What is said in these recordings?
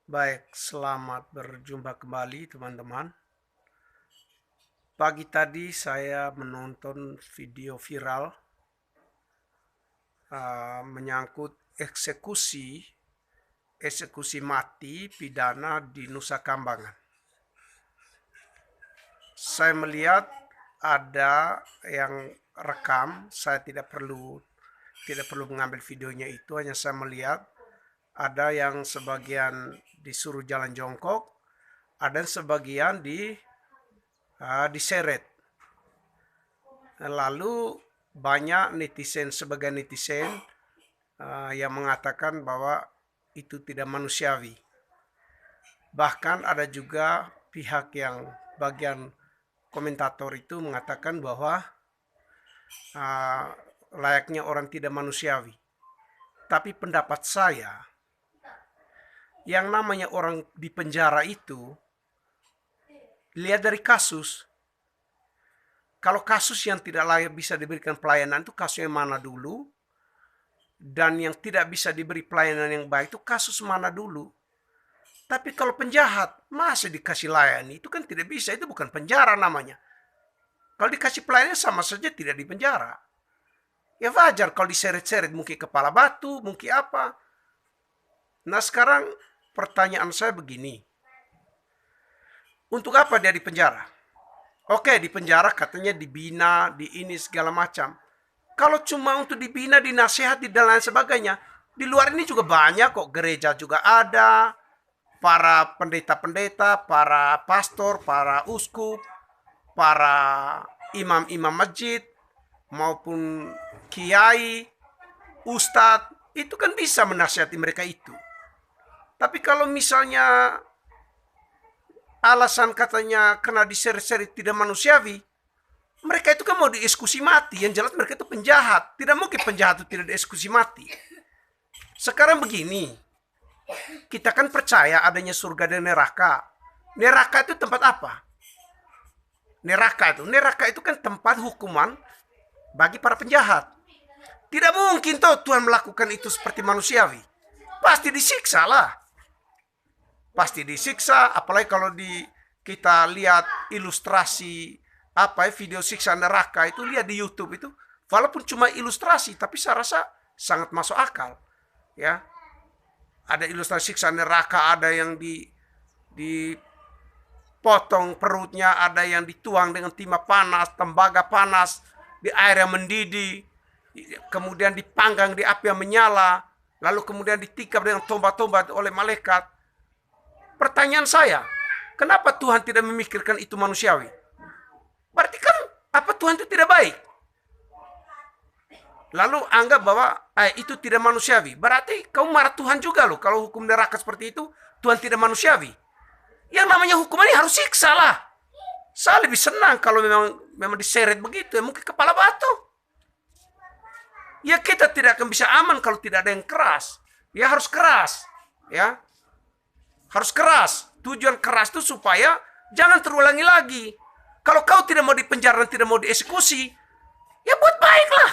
Baik, selamat berjumpa kembali teman-teman. Pagi tadi saya menonton video viral menyangkut eksekusi mati pidana di Nusa Kambangan. Saya melihat ada yang rekam, saya tidak perlu mengambil videonya itu, hanya saya melihat ada yang sebagian disuruh jalan jongkok, ada yang sebagian diseret. Lalu banyak sebagian netizen yang mengatakan bahwa itu tidak manusiawi. Bahkan ada juga pihak yang bagian komentator itu mengatakan bahwa layaknya orang tidak manusiawi. Tapi pendapat saya, yang namanya orang di penjara itu, lihat dari kasus. Kalau kasus yang tidak layak bisa diberikan pelayanan itu kasus yang mana dulu, dan yang tidak bisa diberi pelayanan yang baik itu kasus mana dulu. Tapi kalau penjahat masih dikasih layani, itu kan tidak bisa, itu bukan penjara namanya. Kalau dikasih pelayanan sama saja tidak di penjara. Ya wajar kalau diseret-seret, mungkin kepala batu, mungkin apa. Nah sekarang pertanyaan saya begini, untuk apa dia di penjara? Oke, di penjara katanya dibina, di ini segala macam. Kalau cuma untuk dibina, dinasihati dan lain sebagainya, di luar ini juga banyak kok, gereja juga ada, para pendeta-pendeta, para pastor, para uskup, para imam-imam masjid, maupun kiai, ustadz, itu kan bisa menasihati mereka itu. Tapi kalau misalnya alasan katanya kena diseret-seret tidak manusiawi, mereka itu kan mau dieksekusi mati. Yang jelas mereka itu penjahat. Tidak mungkin penjahat itu tidak dieksekusi mati. Sekarang begini, kita kan percaya adanya surga dan neraka. Neraka itu tempat apa? Neraka itu kan tempat hukuman bagi para penjahat. Tidak mungkin toh Tuhan melakukan itu seperti manusiawi. Pasti disiksa lah. Pasti disiksa, apalagi kalau kita lihat ilustrasi video siksa neraka itu, lihat di YouTube itu, walaupun cuma ilustrasi tapi saya rasa sangat masuk akal. Ya. Ada ilustrasi siksa neraka, ada yang dipotong perutnya, ada yang dituang dengan timah panas, tembaga panas, di air yang mendidih, kemudian dipanggang di api yang menyala, lalu kemudian ditikam dengan tombak-tombak oleh malaikat. Pertanyaan saya, kenapa Tuhan tidak memikirkan itu manusiawi? Berarti kan apa Tuhan itu tidak baik? Lalu anggap bahwa itu tidak manusiawi. Berarti kamu marah Tuhan juga loh kalau hukum neraka seperti itu, Tuhan tidak manusiawi. Yang namanya hukuman ini harus siksa lah. Saya lebih senang kalau memang diseret begitu, ya mungkin kepala batu. Ya kita tidak akan bisa aman kalau tidak ada yang keras. Ya harus keras. Ya. Harus keras. Tujuan keras itu supaya jangan terulangi lagi. Kalau kau tidak mau dipenjara dan tidak mau dieksekusi, ya buat baiklah.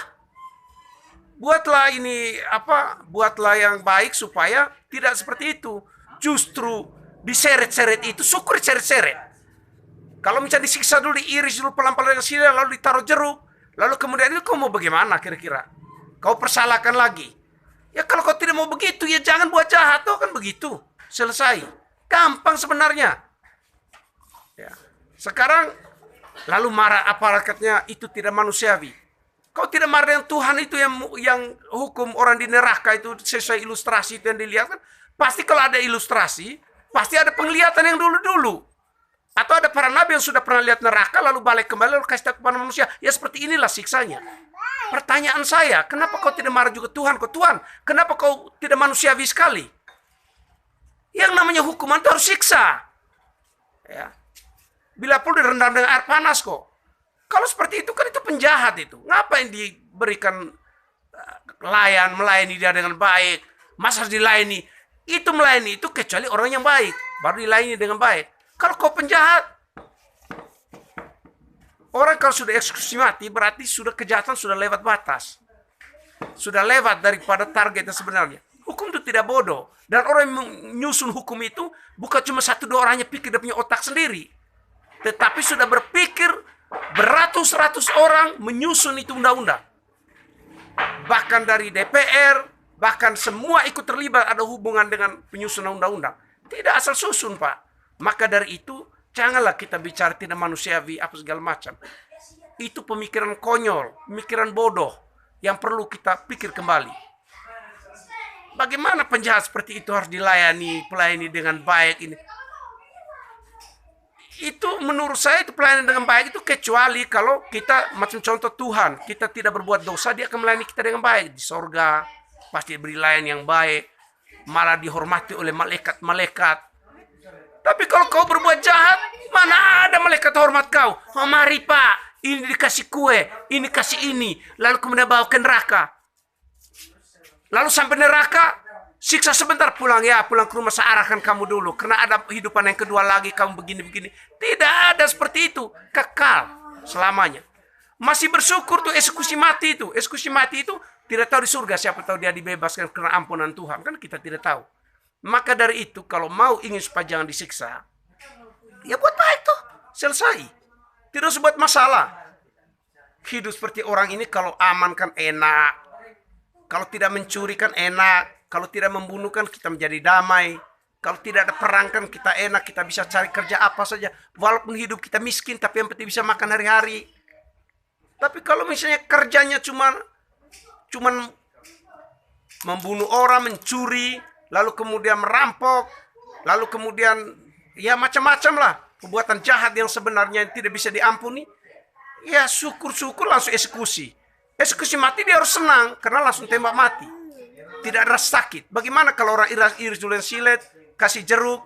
Buatlah yang baik supaya tidak seperti itu. Justru diseret-seret itu, syukur diseret-seret. Kalau misalnya disiksa dulu, diiris dulu pelan-pelan ke sini, lalu ditaruh jeruk, lalu kemudian itu kau mau bagaimana kira-kira? Kau persalahkan lagi. Ya kalau kau tidak mau begitu, ya jangan buat jahat, tuh kan begitu. Selesai. Gampang sebenarnya. Ya. Sekarang lalu marah aparatnya itu tidak manusiawi. Kau tidak marah dengan Tuhan itu yang hukum orang di neraka itu sesuai ilustrasi itu yang dilihat kan? Pasti kalau ada ilustrasi, pasti ada penglihatan yang dulu-dulu. Atau ada para nabi yang sudah pernah lihat neraka lalu balik kembali lalu kasih tahu kepada manusia. Ya seperti inilah siksanya. Pertanyaan saya, kenapa kau tidak marah juga Tuhan? Tuhan, kenapa kau tidak manusiawi sekali? Yang namanya hukuman itu harus siksa. Ya. Bila perlu direndam dengan air panas kok. Kalau seperti itu kan itu penjahat itu. Ngapain diberikan melayani dia dengan baik? Masa harus dilayani? Itu melayani itu kecuali orang yang baik. Baru dilayani dengan baik. Kalau kau penjahat, orang kalau sudah eksekusi mati berarti sudah kejahatan sudah lewat batas. Sudah lewat daripada targetnya sebenarnya. Hukum itu tidak bodoh. Dan orang yang menyusun hukum itu bukan cuma satu dua orangnya pikir dia punya otak sendiri. Tetapi sudah berpikir beratus-ratus orang menyusun itu undang-undang. Bahkan dari DPR, bahkan semua ikut terlibat ada hubungan dengan penyusunan undang-undang. Tidak asal susun, Pak. Maka dari itu, janganlah kita bicara tidak manusiawi, apa segala macam. Itu pemikiran konyol, pemikiran bodoh yang perlu kita pikir kembali. Bagaimana penjahat seperti itu harus pelayani dengan baik ini. Itu menurut saya itu pelayanan dengan baik itu kecuali kalau kita macam contoh Tuhan, kita tidak berbuat dosa, dia akan melayani kita dengan baik. Di sorga pasti beri layan yang baik, malah dihormati oleh malaikat-malaikat. Tapi kalau kau berbuat jahat, mana ada malaikat hormat kau? Oh, mari Pak, ini dikasih kue, ini kasih ini, lalu kemudian bawa ke neraka. Lalu sampai neraka, siksa sebentar pulang ke rumah, saya arahkan kamu dulu. Karena ada kehidupan yang kedua lagi, kamu begini-begini. Tidak ada seperti itu. Kekal selamanya. Masih bersyukur tuh eksekusi mati itu. Eksekusi mati itu tidak tahu di surga. Siapa tahu dia dibebaskan karena ampunan Tuhan. Kan kita tidak tahu. Maka dari itu, kalau mau ingin supaya jangan disiksa, ya buat baik tuh. Selesai. Tidak usah buat masalah. Hidup seperti orang ini kalau aman kan enak. Kalau tidak mencuri kan enak. Kalau tidak membunuh kan kita menjadi damai. Kalau tidak ada perang kan kita enak. Kita bisa cari kerja apa saja. Walaupun hidup kita miskin, tapi yang penting bisa makan hari-hari. Tapi kalau misalnya kerjanya cuman membunuh orang, mencuri, lalu kemudian merampok, lalu kemudian ya macam-macam lah. Perbuatan jahat yang sebenarnya tidak bisa diampuni. Ya syukur-syukur langsung eksekusi. Eksekusi mati dia harus senang karena langsung tembak mati. Tidak ada sakit. Bagaimana kalau orang iris dulu yang silet, kasih jeruk,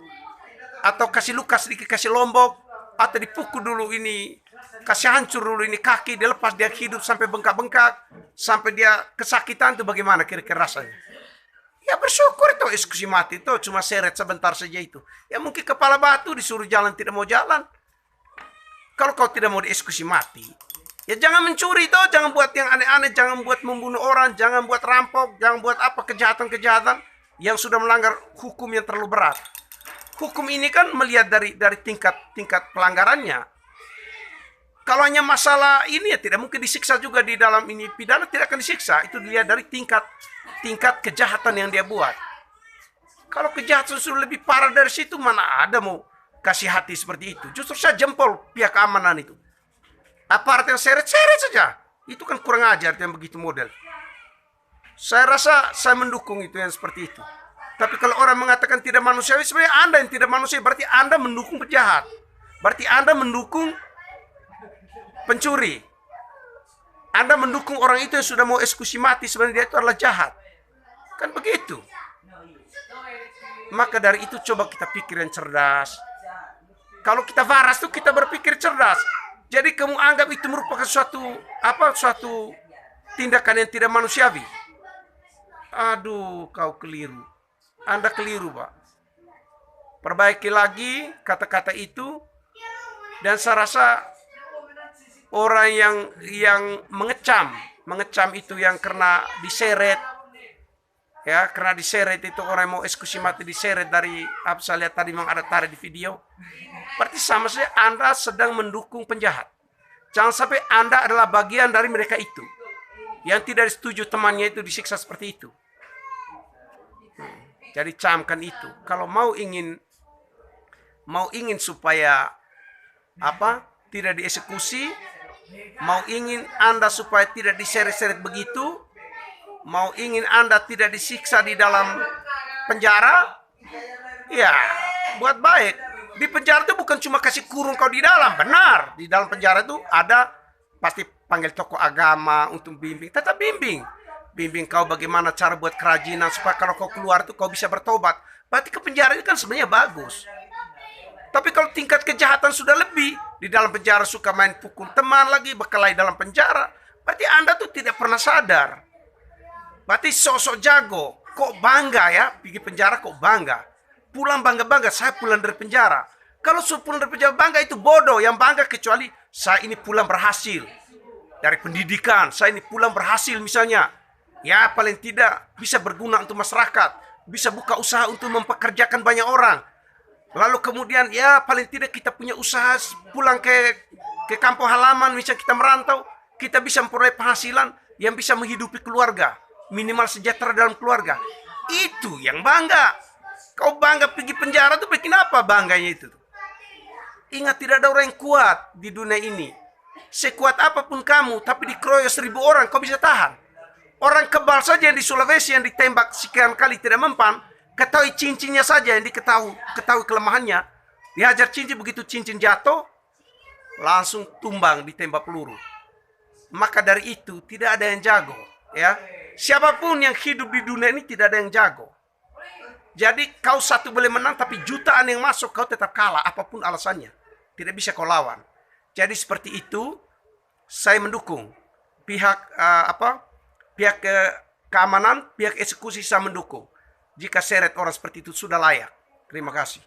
atau kasih luka sedikit, kasih lombok, atau dipukul dulu ini, kasih hancur dulu ini kaki, dia lepas, dia hidup sampai bengkak-bengkak, sampai dia kesakitan, itu bagaimana kira-kira rasanya? Ya bersyukur itu eksekusi mati itu, cuma seret sebentar saja itu. Ya mungkin kepala batu disuruh jalan, tidak mau jalan. Kalau kau tidak mau dieksekusi mati, ya jangan mencuri itu, jangan buat yang aneh-aneh, jangan buat membunuh orang, jangan buat rampok, jangan buat apa kejahatan-kejahatan yang sudah melanggar hukum yang terlalu berat. Hukum ini kan melihat dari tingkat pelanggarannya. Kalau hanya masalah ini ya tidak mungkin disiksa juga di dalam ini, pidana tidak akan disiksa. Itu dilihat dari tingkat kejahatan yang dia buat. Kalau kejahatan sudah lebih parah dari situ, mana ada mau kasih hati seperti itu. Justru saya jempol pihak keamanan itu. Aparat yang seret-seret saja. Itu kan kurang ajar yang begitu model. Saya rasa saya mendukung itu yang seperti itu. Tapi kalau orang mengatakan tidak manusiawi, sebenarnya Anda yang tidak manusiawi. Berarti Anda mendukung penjahat. Berarti Anda mendukung pencuri. Anda mendukung orang itu yang sudah mau eksekusi mati. Sebenarnya dia itu adalah jahat. Kan begitu. Maka dari itu coba kita pikir yang cerdas. Kalau kita waras tuh kita berpikir cerdas. Jadi kamu anggap itu merupakan suatu tindakan yang tidak manusiawi. Aduh, kau keliru. Anda keliru, Pak. Perbaiki lagi kata-kata itu. Dan saya rasa orang yang mengecam itu yang karena diseret, ya karena diseret itu orang yang mau eksekusi mati diseret dari apa saya lihat tadi memang ada tarik di video. Berarti sama saja Anda sedang mendukung penjahat. Jangan sampai Anda adalah bagian dari mereka itu yang tidak setuju temannya itu disiksa seperti itu. Jadi camkan itu. Kalau mau ingin supaya tidak dieksekusi, mau ingin Anda supaya tidak diseret-seret begitu, mau ingin Anda tidak disiksa di dalam penjara, ya buat baik. Di penjara itu bukan cuma kasih kurung kau di dalam, benar. Di dalam penjara itu ada pasti panggil tokoh agama untuk bimbing, tetap bimbing kau bagaimana cara buat kerajinan supaya kalau kau keluar itu kau bisa bertobat. Berarti ke penjara itu kan sebenarnya bagus. Tapi kalau tingkat kejahatan sudah lebih, di dalam penjara suka main pukul teman lagi, berkelahi dalam penjara, berarti Anda tuh tidak pernah sadar. Berarti sosok jago, kok bangga ya, pergi penjara kok bangga. Pulang bangga-bangga, saya pulang dari penjara. Kalau pulang dari penjara bangga itu bodoh. Yang bangga kecuali saya ini pulang berhasil. Dari pendidikan, saya ini pulang berhasil misalnya. ya paling tidak bisa berguna untuk masyarakat, bisa buka usaha untuk mempekerjakan banyak orang. Lalu kemudian ya paling tidak kita punya usaha pulang ke kampung halaman, misalnya kita merantau, kita bisa memperoleh penghasilan yang bisa menghidupi keluarga, minimal sejahtera dalam keluarga. Itu yang bangga. Kau bangga pergi penjara tuh bikin apa bangganya itu? Ingat, tidak ada orang yang kuat di dunia ini. Sekuat apapun kamu, tapi dikeroyok 1.000 orang, kau bisa tahan. Orang kebal saja yang di Sulawesi yang ditembak sekian kali tidak mempan, ketahui cincinnya saja yang ketahui kelemahannya. Dihajar cincin, begitu cincin jatuh, langsung tumbang ditembak peluru. Maka dari itu tidak ada yang jago, ya. Siapapun yang hidup di dunia ini tidak ada yang jago. Jadi kau satu boleh menang, tapi jutaan yang masuk kau tetap kalah apapun alasannya. Tidak bisa kau lawan. Jadi seperti itu, saya mendukung pihak pihak keamanan, pihak eksekusi saya mendukung. Jika seret orang seperti itu sudah layak. Terima kasih.